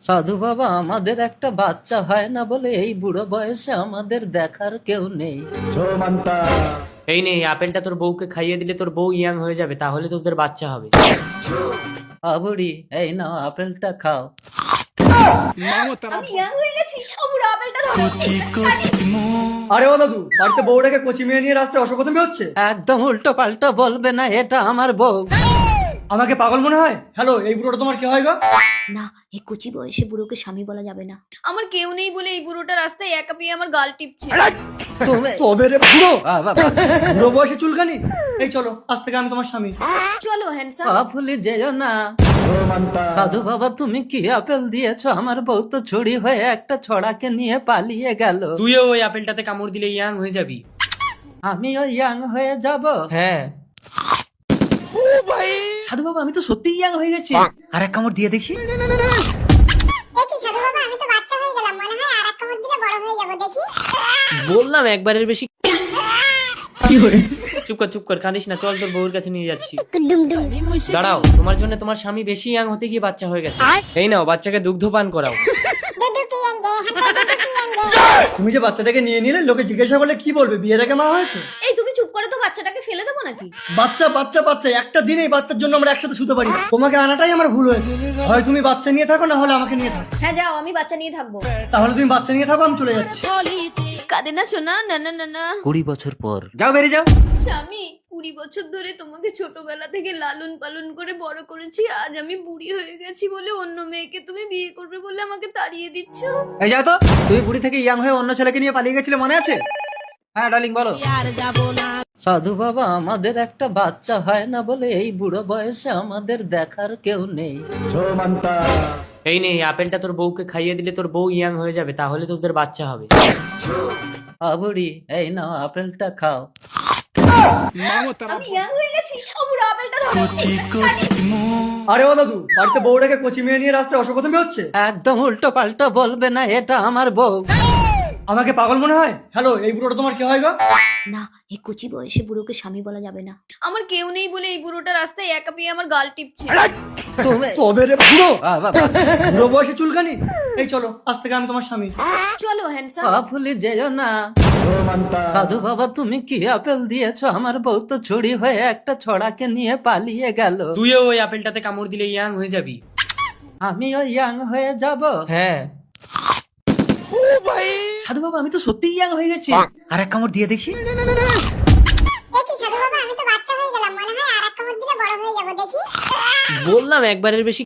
সাধু বাবা, আমাদের একটা বাচ্চা হয় না বলে এই বুড়ো বয়সে আমাদের দেখার কেউ নেই। এই নে, এই আপেলটা তোর বউকে খাইয়ে দিলে তোর বউ ইয়াং হয়ে যাবে, তাহলে তোদের বাচ্চা হবে। বুড়ি, এই নাও আপেলটা খাও। আমি ইয়াং হয়ে গেছি। ও বুড়ো আপেলটা ধরো। আরে ও দাদু, বাড়িতে বউটাকে কচি মেয়ে নিয়ে রাস্তায় অসভ্যতামি হচ্ছে। একদম উল্টো পাল্টা বলবে না, এটা আমার বউ। আমাকে পাগল মনে হয়? হ্যালো, এই বুড়োটা তোমার কি হয় গো? না, এই কচি বয়সে বুড়োকে স্বামী বলা যাবে না। আমার কেউ নেই বলে এই বুড়োটা রাস্তায় একা পেয়ে আমার গাল টিপছে। তুমি তবে রে বুড়ো, বাবা, বুড়ো বয়সে চুলকানি। এই চলো, আজ থেকে আমি তোমার স্বামী। চলো হ্যান্ডসাম। ভুলে যেও না। সাধু বাবা, তুমি কি আপেল দিয়েছো? আমার বউ তো চুরি হয়ে একটা ছড়াকে নিয়ে পালিয়ে গেল। তুইও ওই আপেলটাতে কামড় দিলে ইয়াং হয়ে যাবি। আমিও ইয়াং হয়ে যাব। হ্যাঁ, সাধু বাবা, আমি তো সত্যিই ইয়াং হয়ে গেছি। আর এক কামড় দিয়ে দেখি। দেখি সাধু বাবা, আমি তো বাচ্চা হয়ে গেলাম, মনে হয় আর এক কামড় দিলে বড় হয়ে যাবো। দেখি বললাম একবারের বেশি। চুপ কর, কাঁদিস না। চল, তোর বউর কাছে নিয়ে যাচ্ছি। দাঁড়াও, তোমার জন্য তোমার স্বামী বেশি ইয়াং হতে গিয়ে বাচ্চা হয়ে গেছে। এই নাও, বাচ্চাকে দুগ্ধ পান করাও। দুধু পিয়েঙ্গে, হাতে দুধু পিয়েঙ্গে। তুমি যে বাচ্চাটাকে নিয়ে নিলে, লোকে জিজ্ঞাসা করলে কি বলবে? বিয়ের আগে মা হয়েছে? এই তুমি চুপ করে তো, বাচ্চাটাকে ফেলে দেবো নাকি? বাচ্চা বাচ্চা বাচ্চা, একটা দিনেই বাচ্চার জন্য আমরা একসাথে শুতে পারি না। তোমাকে আনাটাই আমার ভুল হয়েছে। হয় তুমি বাচ্চা নিয়ে থাকো, না হলে আমাকে নিয়ে থাকো। হ্যাঁ যাও, আমি বাচ্চা নিয়ে থাকবো। তাহলে তুমি বাচ্চা নিয়ে থাকো, আমি চলে যাচ্ছি। কাঁদে না শোনা, না না না না। 20 বছর পর যাও, বেরিয়ে যাও। স্বামী, 20 বছর ধরে তোমাকে ছোটবেলা থেকে লালন পালন করে বড় করেছি। আজ আমি বুড়ি হয়ে গেছি বলে অন্য মেয়েকে তুমি বিয়ে করবে বলে আমাকে তাড়িয়ে দিচ্ছ। এই যাও তো, তুমি বুড়ি থেকে ইয়াং হয়ে অন্য ছেলেকে নিয়ে পালিয়ে গেছিলে, মনে আছে? হ্যাঁ ডার্লিং, বলো। সাধু বাবা, আমাদের একটা বাচ্চা হয় না বলে এই বুড়ো বয়সে আমাদের দেখার কেউ নেই। এই নে, এই আপেলটা তোর বউকে খাইয়ে দিলে তোর বউ ইয়াং হয়ে যাবে, তাহলে তোদের বাচ্চা হবে। বুড়ি, এই নাও আপেলটা খাও। আমি ইয়াং হয়ে গেছি। ও বুড়ো আপেলটা ধরো। আরে ও দাদু, বাড়িতে বউটাকে কচি মেয়ে নিয়ে রাস্তায় অসভ্যতামি হচ্ছে। একদম উল্টো পাল্টা বলবে না, এটা আমার বউ। আমাকে পাগল মনে হয়? হ্যালো, এই বুড়োটা তোমার কি হয় গো? না, এই কচি বয়সে বুড়োকে স্বামী বলা যাবে না। আমার কেউ নেই বলে এই বুড়োটা রাস্তায় একা পেয়ে আমার গাল টিপছে। তুমি তবে রে বুড়ো, বাবা, বুড়ো বয়সে চুলকানি। এই চলো, আজ থেকে আমি তোমার স্বামী। চলো হ্যান্ডসাম। ভুলে যেও না। সাধু বাবা, তুমি কি আপেল দিয়েছো? আমার বউ তো চুরি হয়ে একটা ছড়াকে নিয়ে পালিয়ে গেল। তুইও ওই আপেলটাতে কামড় দিলে ইয়াং হয়ে যাবি। আমিও ইয়াং হয়ে যাব। হ্যাঁ, সাধু বাবা, আমি তো সত্যিই ইয়াং হয়ে গেছি। আর এক কামড় দিয়ে দেখি। দেখি সাধু বাবা, আমি তো বাচ্চা হয়ে গেলাম, মনে হয় আর এক কামড় দিলে বড় হয়ে যাবো। দেখি বললাম একবারের বেশি।